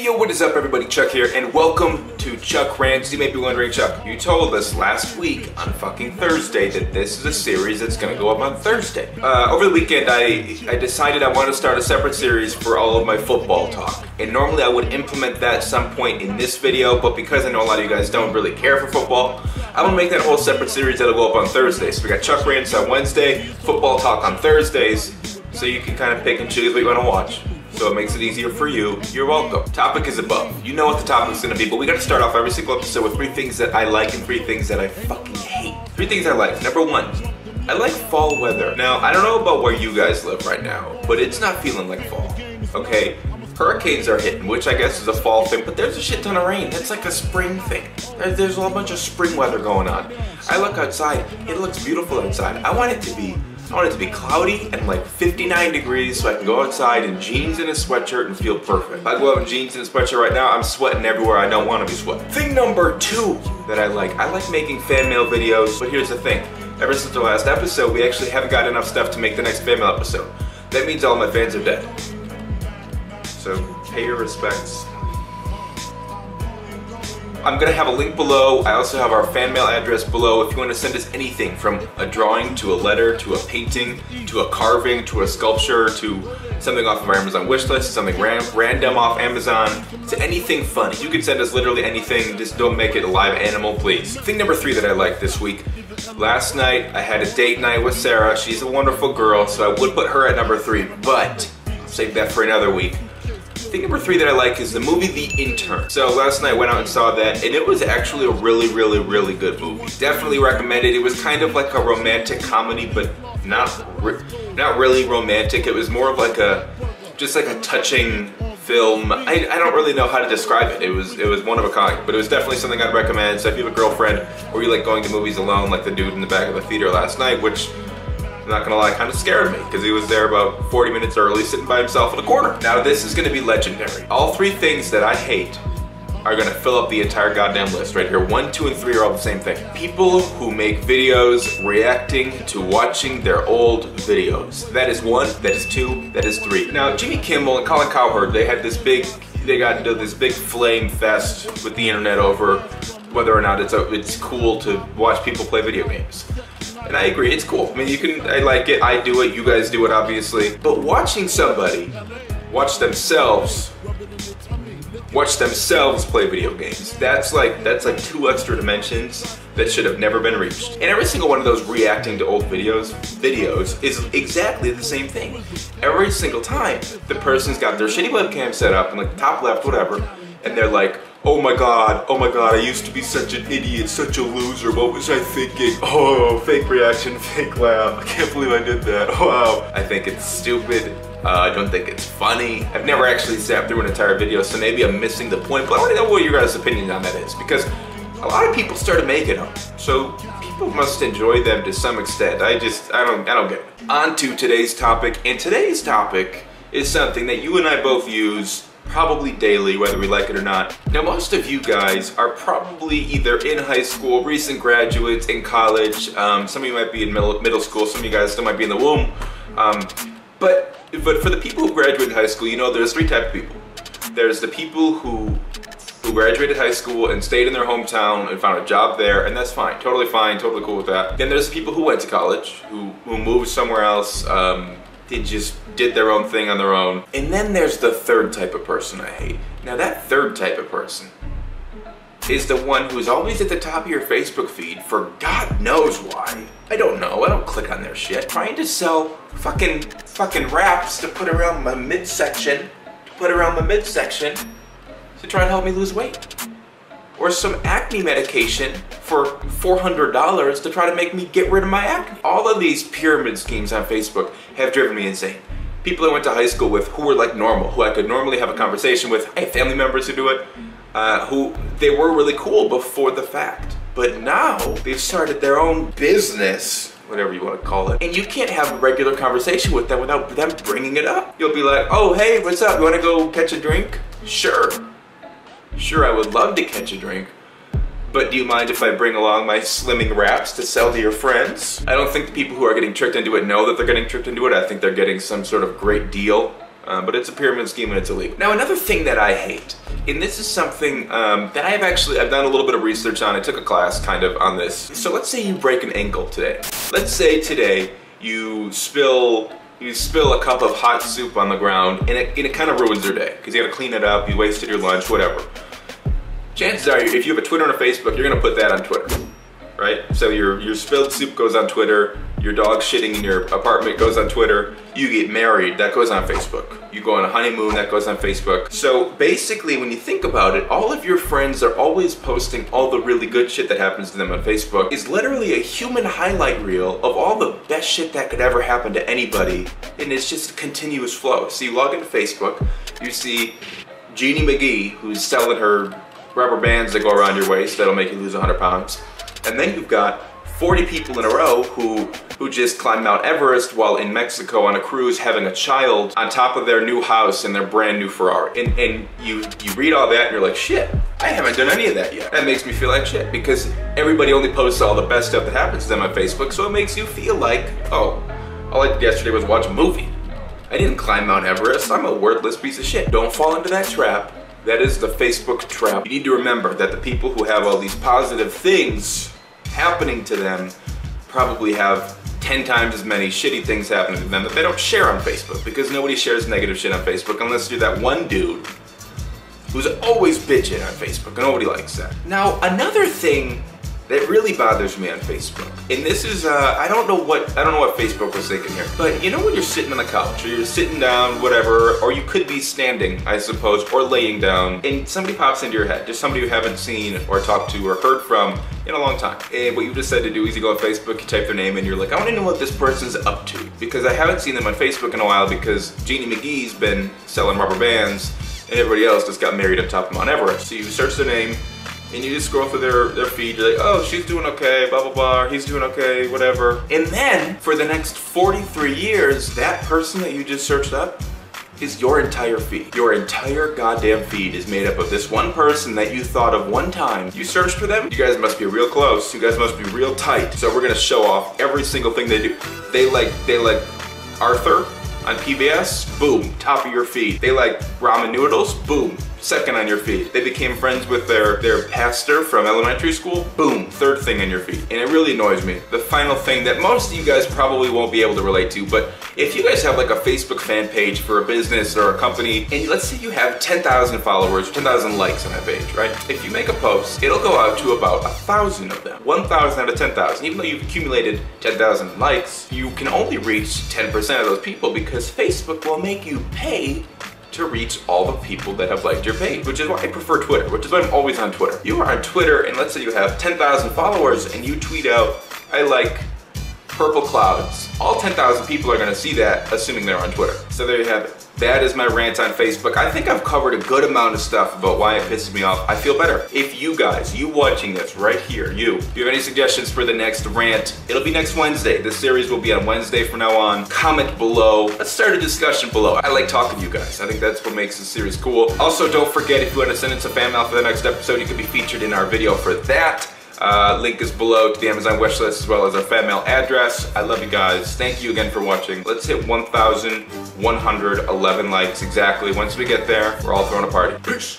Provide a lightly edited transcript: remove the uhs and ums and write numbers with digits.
Hey yo, what is up everybody, Chuck here, and welcome to Chuck Rants. You may be wondering, Chuck, you told us last week on fucking Thursday that this is a series that's gonna go up on Thursday. Over the weekend I decided I wanted to start a separate series for all of my football talk. And normally I would implement that at some point in this video, but because I know a lot of you guys don't really care for football, I'm gonna make that a whole separate series that'll go up on Thursday. So we got Chuck Rants on Wednesday, football talk on Thursdays, so you can kind of pick and choose what you wanna watch. So it makes it easier for you. You're welcome. Topic is above. You know what the topic's gonna be, but we gotta start off every single episode with 3 things that I like and 3 things that I fucking hate. 3 things I like. Number 1, I like fall weather. Now, I don't know about where you guys live right now, but it's not feeling like fall, okay? Hurricanes are hitting, which I guess is a fall thing, but there's a shit ton of rain. That's like a spring thing. There's a whole bunch of spring weather going on. I look outside, it looks beautiful outside. I want it to be cloudy and like 59 degrees so I can go outside in jeans and a sweatshirt and feel perfect. If I go out in jeans and a sweatshirt right now, I'm sweating everywhere I don't want to be sweating. Thing number 2 that I like making fan mail videos, but here's the thing. Ever since the last episode, we actually haven't got enough stuff to make the next fan mail episode. That means all my fans are dead. So pay your respects. I'm gonna have a link below. I also have our fan mail address below if you want to send us anything from a drawing to a letter to a painting to a carving to a sculpture to something off of our Amazon wish list, something random off Amazon, to anything funny. You can send us literally anything, just don't make it a live animal, please. Thing number 3 that I like this week. Last night I had a date night with Sarah. She's a wonderful girl, so I would put her at number 3, but I'll save that for another week. Thing number 3 that I like is the movie The Intern. So last night I went out and saw that, and it was actually a really good movie. Definitely recommend it. It was kind of like a romantic comedy, but not really romantic. It was more of like just like a touching film. I don't really know how to describe it. It was one of a kind, but it was definitely something I'd recommend. So if you have a girlfriend or you like going to movies alone, like the dude in the back of the theater last night, which I'm not gonna lie, kind of scared me because he was there about 40 minutes early sitting by himself in a corner. Now this is gonna be legendary. All 3 things that I hate are gonna fill up the entire goddamn list right here. 1, 2, and 3 are all the same thing. People who make videos reacting to watching their old videos. That is 1, that is 2, that is 3. Now Jimmy Kimmel and Colin Cowherd, they got into this big flame fest with the internet over whether or not it's cool to watch people play video games. And I agree, it's cool. I mean, I like it, I do it, you guys do it, obviously. But watching somebody watch themselves play video games, that's like 2 extra dimensions that should have never been reached. And every single one of those reacting to old videos is exactly the same thing. Every single time, the person's got their shitty webcam set up in like the top left, whatever, and they're like, oh my god, I used to be such an idiot, such a loser, what was I thinking? Oh, fake reaction, fake laugh, I can't believe I did that, wow. I think it's stupid, I don't think it's funny. I've never actually sat through an entire video, so maybe I'm missing the point, but I want to know what your guys' opinion on that is, because a lot of people started making them, so people must enjoy them to some extent. I don't get it. On to today's topic, and today's topic is something that you and I both use probably daily, whether we like it or not. Now, most of you guys are probably either in high school, recent graduates, in college. Some of you might be in middle school, some of you guys still might be in the womb. But for the people who graduated high school, you know there's 3 types of people. There's the people who graduated high school and stayed in their hometown and found a job there, and that's fine, totally cool with that. Then there's the people who went to college, who moved somewhere else, they just did their own thing on their own. And then there's the 3rd type of person I hate. Now that 3rd type of person is the one who's always at the top of your Facebook feed for God knows why. I don't know, I don't click on their shit. Trying to sell fucking wraps to put around my midsection, to try and help me lose weight. Or some acne medication for $400 to try to make me get rid of my acne. All of these pyramid schemes on Facebook have driven me insane. People I went to high school with who were like normal, who I could normally have a conversation with. I have family members who do it, who they were really cool before the fact. But now they've started their own business, whatever you want to call it, and you can't have a regular conversation with them without them bringing it up. You'll be like, oh hey, what's up? You want to go catch a drink? Sure, I would love to catch a drink, but do you mind if I bring along my slimming wraps to sell to your friends? I don't think the people who are getting tricked into it know that they're getting tricked into it. I think they're getting some sort of great deal but it's a pyramid scheme and it's illegal. Now, another thing that I hate, and this is something that I've done a little bit of research on. I took a class kind of on this. So let's say you break an ankle today. Let's say today you spill a cup of hot soup on the ground and it kind of ruins your day because you gotta clean it up, you wasted your lunch, whatever. Chances are, if you have a Twitter and a Facebook, you're gonna put that on Twitter, right? So your spilled soup goes on Twitter, your dog shitting in your apartment goes on Twitter, you get married, that goes on Facebook. You go on a honeymoon, that goes on Facebook. So basically, when you think about it, all of your friends are always posting all the really good shit that happens to them on Facebook. Is literally a human highlight reel of all the best shit that could ever happen to anybody, and it's just a continuous flow. So you log into Facebook, you see Jeannie McGee, who's selling her rubber bands that go around your waist that'll make you lose 100 pounds. And then you've got 40 people in a row who just climbed Mount Everest while in Mexico on a cruise having a child on top of their new house and their brand new Ferrari. And you read all that and you're like, shit, I haven't done any of that yet. That makes me feel like shit because everybody only posts all the best stuff that happens to them on Facebook, so it makes you feel like, oh, all I did yesterday was watch a movie. I didn't climb Mount Everest, I'm a worthless piece of shit. Don't fall into that trap. That is the Facebook trap. You need to remember that the people who have all these positive things happening to them probably have 10 times as many shitty things happening to them that they don't share on Facebook, because nobody shares negative shit on Facebook unless you're that one dude who's always bitching on Facebook, and nobody likes that. Now, another thing that really bothers me on Facebook, and this is, I don't know what Facebook was thinking here, but you know when you're sitting on the couch, or you're sitting down, whatever, or you could be standing, I suppose, or laying down, and somebody pops into your head, just somebody you haven't seen or talked to or heard from in a long time. And what you decide to do is you go on Facebook, you type their name, and you're like, I wanna know what this person's up to, because I haven't seen them on Facebook in a while because Jeannie McGee's been selling rubber bands, and everybody else just got married on top of Mount Everest. So you search their name, and you just scroll through their feed, you're like, oh, she's doing okay, blah, blah, blah, he's doing okay, whatever. And then, for the next 43 years, that person that you just searched up is your entire feed. Your entire goddamn feed is made up of this one person that you thought of one time. You searched for them, you guys must be real close, you guys must be real tight. So we're gonna show off every single thing they do. They like Arthur on PBS, boom, top of your feed. They like ramen noodles, boom, second on your feed. They became friends with their pastor from elementary school, boom, third thing on your feed. And it really annoys me. The final thing that most of you guys probably won't be able to relate to, but if you guys have like a Facebook fan page for a business or a company, and let's say you have 10,000 followers or 10,000 likes on that page, right? If you make a post, it'll go out to about 1,000 of them. 1,000 out of 10,000. Even though you've accumulated 10,000 likes, you can only reach 10% of those people because Facebook will make you pay to reach all the people that have liked your page, which is why I prefer Twitter, which is why I'm always on Twitter. You are on Twitter, and let's say you have 10,000 followers, and you tweet out, I like purple clouds. All 10,000 people are gonna see that, assuming they're on Twitter. So there you have it. That is my rant on Facebook. I think I've covered a good amount of stuff about why it pisses me off. I feel better. If you guys, you watching this right here, you have any suggestions for the next rant, it'll be next Wednesday. This series will be on Wednesday from now on. Comment below. Let's start a discussion below. I like talking to you guys. I think that's what makes this series cool. Also, don't forget, if you want to send in some fan mail for the next episode, you can be featured in our video for that. Link is below to the Amazon wishlist as well as our fan mail address. I love you guys. Thank you again for watching. Let's hit 1,111 likes exactly. Once we get there, we're all throwing a party. Peace.